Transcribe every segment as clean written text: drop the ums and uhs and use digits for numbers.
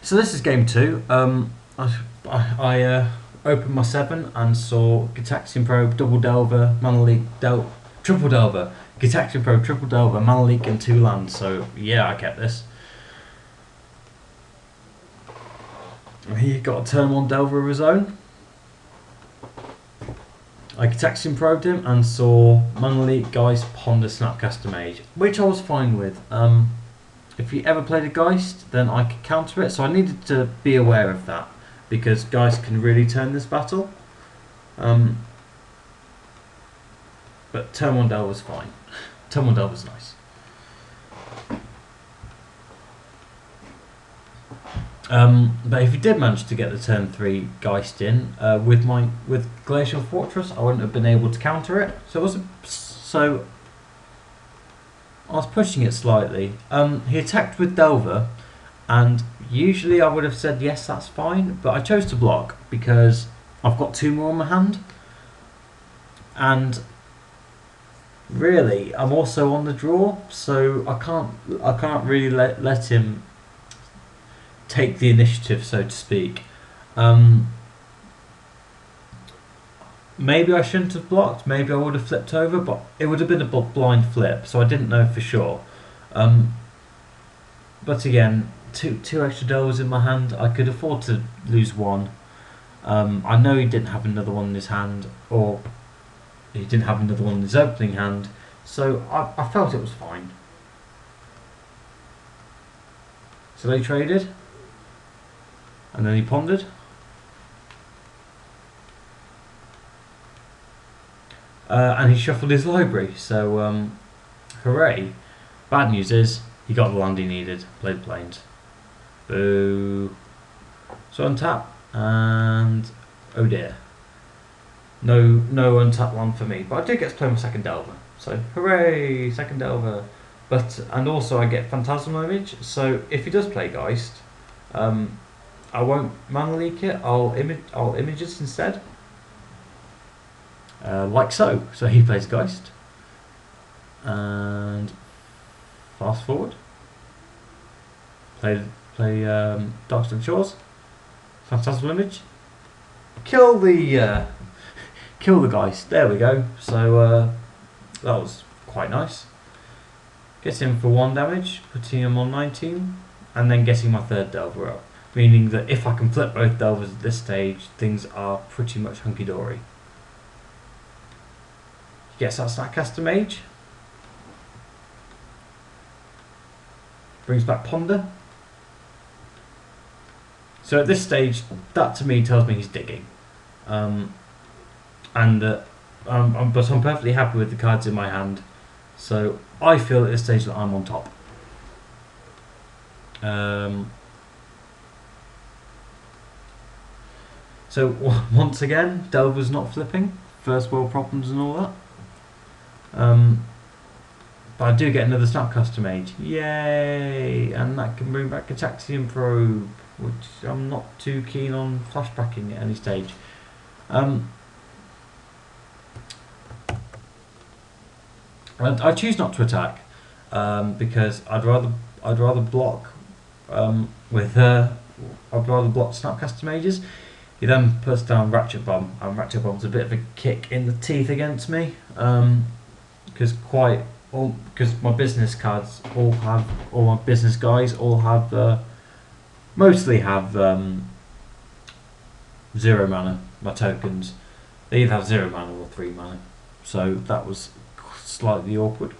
So this is game 2. I opened my 7 and saw Gitaxian Probe, Double Delver, Mana Leak, Triple Delver, Gitaxian Probe, Triple Delver, Mana Leak and 2 lands. So yeah, I kept this. He got a turn 1 Delver of his own. I Gitaxian Probed him and saw Mana Leak, Geist, Ponder, Snapcaster Mage, which I was fine with. If you ever played a Geist, then I could counter it, so I needed to be aware of that, because Geist can really turn this battle. But turn 1 Delve was fine. Turn 1 Delve was nice. But if you did manage to get the turn 3 Geist in, with Glacial Fortress, I wouldn't have been able to counter it. So I was pushing it slightly. He attacked with Delver, and usually I would have said yes, that's fine, but I chose to block because I've got 2 more on my hand, and really I'm also on the draw, so I can't really let him take the initiative, so to speak. Maybe I shouldn't have blocked, maybe I would have flipped over, but it would have been a blind flip, so I didn't know for sure. But again, two extra Delvers in my hand, I could afford to lose 1. I know he didn't have another one in his hand, or he didn't have another one in his opening hand, so I felt it was fine. So they traded, and then he pondered. And he shuffled his library, so hooray. Bad news is, he got the land he needed, played Plains. Boo. So untap, and oh dear. No untapped land for me, but I do get to play my second Delver, so hooray, second Delver. And also I get Phantasmal Image, so if he does play Geist, I won't Mana Leak it, I'll image it instead. Like so. So he plays Geist. And fast forward. Play Darkstone Shores. Phantasmal Image. Kill the Geist. There we go. So that was quite nice. Gets him for 1 damage, putting him on 19, and then getting my 3rd Delver up. Meaning that if I can flip both Delvers at this stage, things are pretty much hunky-dory. Gets that Snapcaster Mage. Brings back Ponder. So at this stage, that to me tells me he's digging. But I'm perfectly happy with the cards in my hand. So I feel at this stage that I'm on top. So once again, Delver's not flipping. First world problems and all that. But I do get another Snapcaster Mage. Yay! And that can bring back Gitaxian Probe, which I'm not too keen on flashbacking at any stage. I choose not to attack because I'd rather block I'd rather block Snapcaster Mages. He then puts down Ratchet Bomb, and Ratchet Bomb's a bit of a kick in the teeth against me, because my business cards all my business guys all have mostly have 0 mana. My tokens, they either have 0 mana or 3 mana, so that was slightly awkward.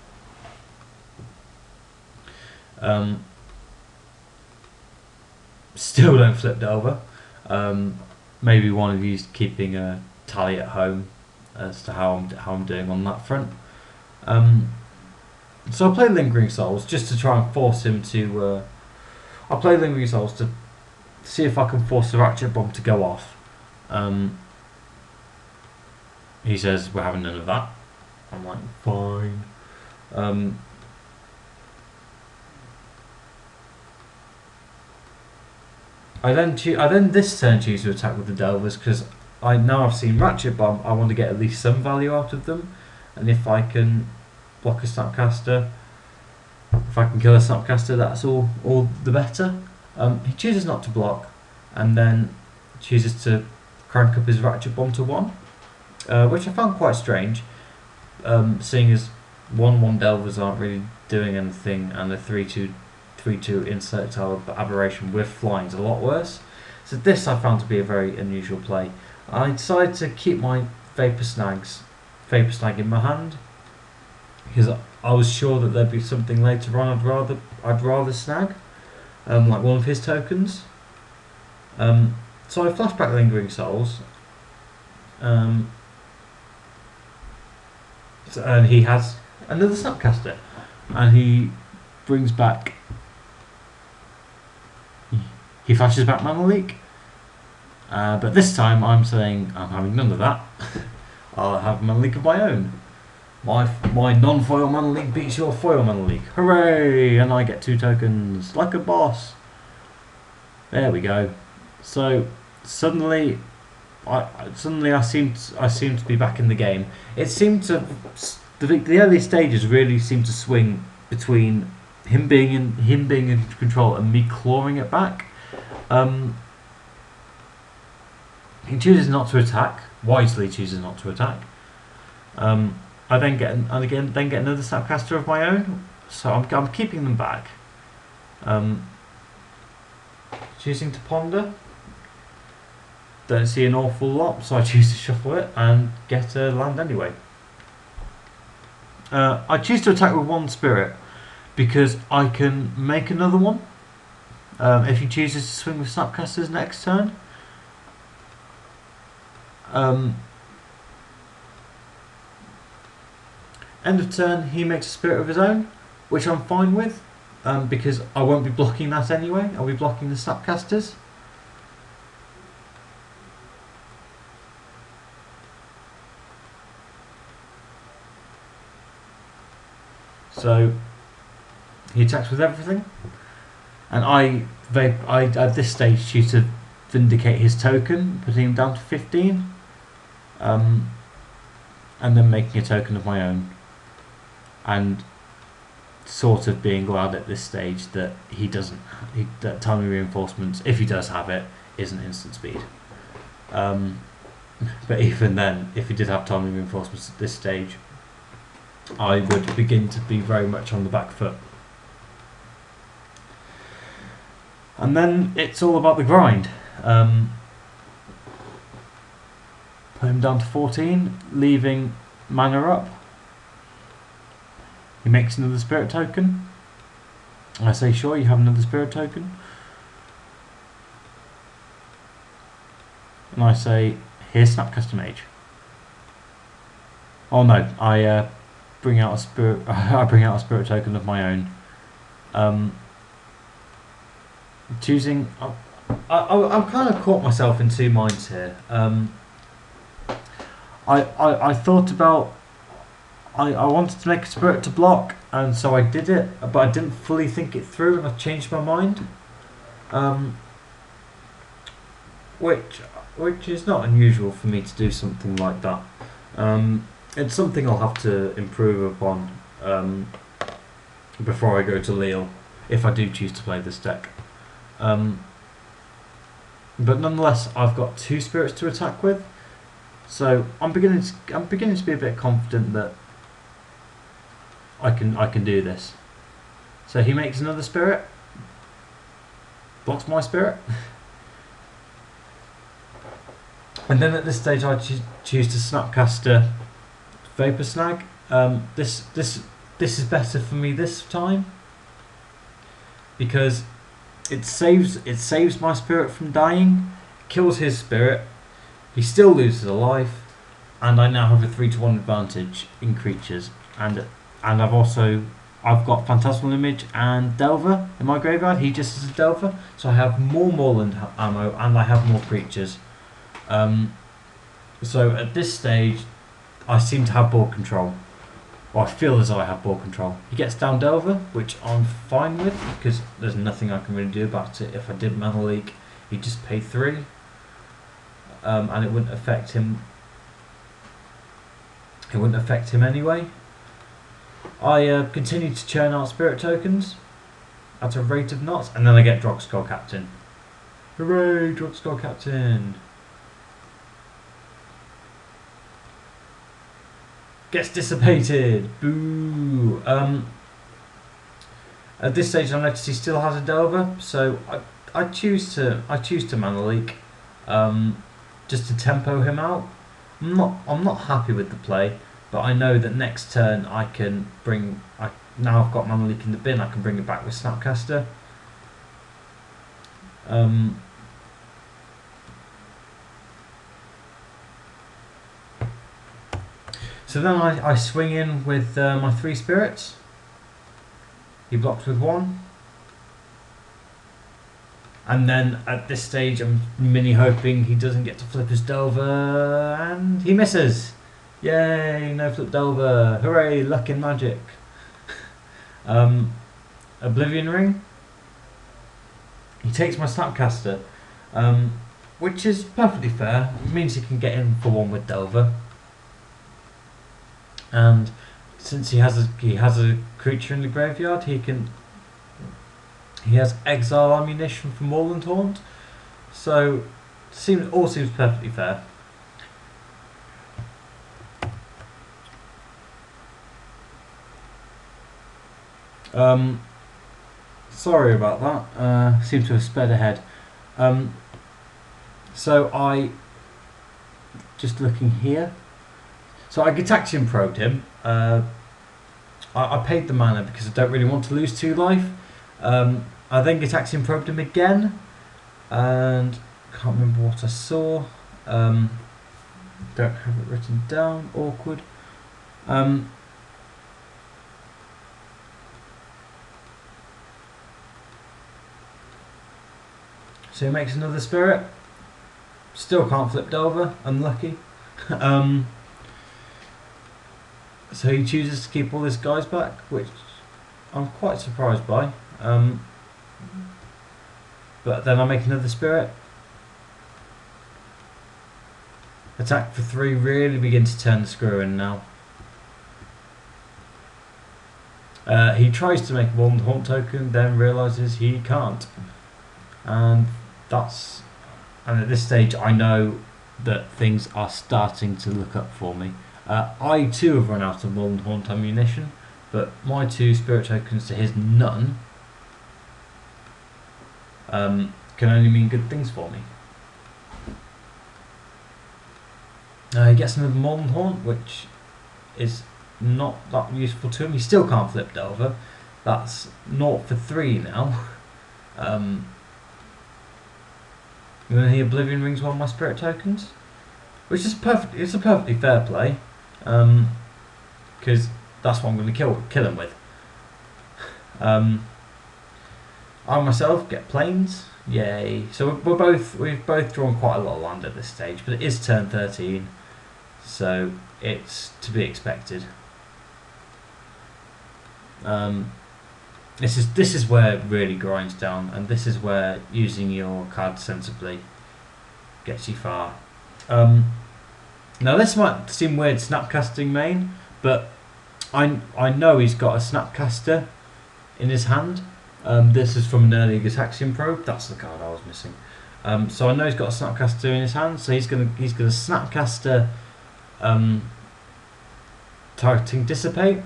Still don't flip Delver. Maybe one of you's keeping a tally at home as to how I'm doing on that front. So I play Lingering Souls just to try and force him to. I play Lingering Souls to see if I can force the Ratchet Bomb to go off. He says we're having none of that. I'm like fine. I then this turn choose to attack with the Delvers because I've seen Ratchet Bomb. I want to get at least some value out of them, and if I can block a Snapcaster, if I can kill a Snapcaster, that's all the better. He chooses not to block, and then chooses to crank up his Ratchet Bomb to 1, which I found quite strange, seeing as 1/1 Delvers aren't really doing anything, and the 3/2 Insectile Aberration with flying is a lot worse. So this I found to be a very unusual play. I decided to keep my Vapor Snag in my hand because I was sure that there'd be something later on I'd rather snag, like one of his tokens. So I flash back Lingering Souls, and he has another Snapcaster, and he brings back. He flashes back Mana Leak, but this time I'm saying I'm having none of that. I'll have Mana Leak of my own. My non-foil Mana Leak beats your foil Mana Leak. Hooray! And I get 2 tokens, like a boss. There we go. So suddenly I seem to be back in the game. It seemed to the early stages really seemed to swing between him being in control and me clawing it back. He chooses not to attack. Wisely chooses not to attack. I then get another Snapcaster of my own, so I'm keeping them back. Choosing to ponder. Don't see an awful lot, so I choose to shuffle it and get a land anyway. I choose to attack with 1 spirit because I can make another one if he chooses to swing with Snapcasters next turn. End of turn, he makes a spirit of his own, which I'm fine with because I won't be blocking that anyway. I'll be blocking the Snapcasters. So he attacks with everything, and I at this stage choose to vindicate his token, putting him down to 15, and then making a token of my own, and sort of being glad at this stage that that timely reinforcements, if he does have it, isn't instant speed. But even then, if he did have timely reinforcements at this stage, I would begin to be very much on the back foot. And then it's all about the grind. Put him down to 14, leaving mana up. He makes another spirit token. I say, sure, you have another spirit token. And I say, here's Snapcaster Mage. Oh no, I bring out a spirit. I bring out a spirit token of my own. Choosing. I'm kind of caught myself in 2 minds here. I thought about. I wanted to make a spirit to block, and so I did it, but I didn't fully think it through, and I changed my mind. Which is not unusual for me to do something like that. It's something I'll have to improve upon before I go to Lille, if I do choose to play this deck. But nonetheless, I've got 2 spirits to attack with, so I'm beginning to be a bit confident that I can do this. So he makes another spirit, blocks my spirit, and then at this stage I choose to Snapcaster Vapor Snag. This is better for me this time because it saves my spirit from dying, kills his spirit, he still loses a life, and I now have a 3-to-1 advantage in creatures, and I've got Phantasmal Image and Delver in my graveyard. He just is a Delver, so I have more Moreland ammo and I have more creatures. So at this stage I seem to have board control. Or I feel as though I have ball control. He gets down Delver, which I'm fine with because there's nothing I can really do about it. If I did Mana Leak, he'd just pay 3, and it wouldn't affect him. It wouldn't affect him anyway. I continue to churn out spirit tokens. at a rate of knots, and then I get Drogskol Captain. Hooray, Drogskol Captain! Gets dissipated. Boo. At this stage, I notice he still has a Delver, so I choose to Mana Leak, just to tempo him out. I'm not happy with the play, but I know that next turn I can bring. Now I've got Mana Leak in the bin, I can bring it back with Snapcaster. So then I swing in with my 3 spirits. He blocks with 1. And then at this stage I'm mini hoping he doesn't get to flip his Delver, and he misses. Yay, no flip Delver. Hooray, luck and magic. Oblivion Ring. He takes my Snapcaster, which is perfectly fair. It means he can get in for 1 with Delver. And since he has a creature in the graveyard, he has exile ammunition from Moorland Haunt, so all seems perfectly fair. Sorry about that. Seem to have sped ahead. So I just looking here. So I Gitaxian probed him. I paid the mana because I don't really want to lose 2 life. I then Gitaxian probed him again, and can't remember what I saw. Don't have it written down. Awkward. So he makes another spirit. Still can't flip Delver. Unlucky. So he chooses to keep all his guys back, which I'm quite surprised by. But then I make another spirit. Attack for 3, really begin to turn the screw in now. He tries to make a Moorland Haunt token, then realises he can't. And at this stage I know that things are starting to look up for me. I too have run out of Moorland Haunt ammunition, but my 2 spirit tokens to his none can only mean good things for me. He gets another Moorland Haunt, which is not that useful to him. He still can't flip Delver. That's 0 for 3 now. And then he Oblivion Rings 1 of my spirit tokens, which is it's a perfectly fair play, because that's what I'm going to kill him with. I myself get planes, yay! So we've both drawn quite a lot of land at this stage, but it is turn 13, so it's to be expected. This is where it really grinds down, and this is where using your cards sensibly gets you far. Now this might seem weird, Snapcasting main, but I know he's got a Snapcaster in his hand. This is from an early Gitaxian probe. That's the card I was missing. So I know he's got a Snapcaster in his hand, so he's gonna Snapcaster targeting Dissipate.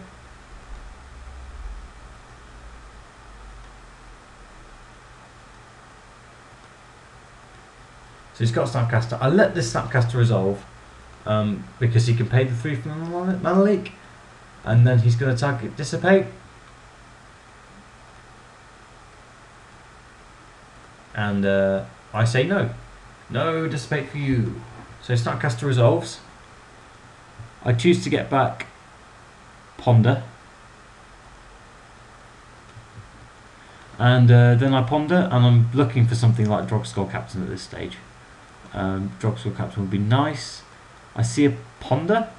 So he's got a Snapcaster. I let this Snapcaster resolve because he can pay the 3 from the Mana Leak, and then he's going to target Dissipate. And I say no. No Dissipate for you. So Snapcaster resolves. I choose to get back Ponder. And then I ponder, and I'm looking for something like Drogskol Captain at this stage. Drogskol Captain would be nice. I see a ponder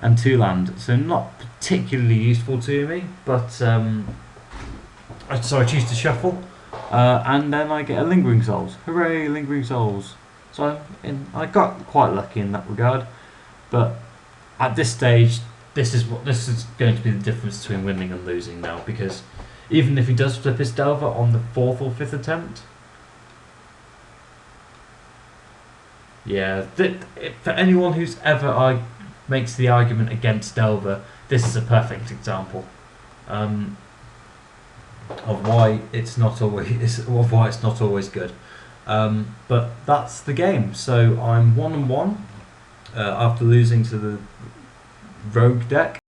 and 2 land, so not particularly useful to me, but so I choose to shuffle, and then I get a Lingering Souls. Hooray, Lingering Souls! So I got quite lucky in that regard, but at this stage, this is going to be the difference between winning and losing now, because even if he does flip his Delver on the 4th or 5th attempt. Yeah, for anyone who's ever makes the argument against Delver, this is a perfect example of why it's not always good. But that's the game. So I'm 1-1 after losing to the Rogue deck.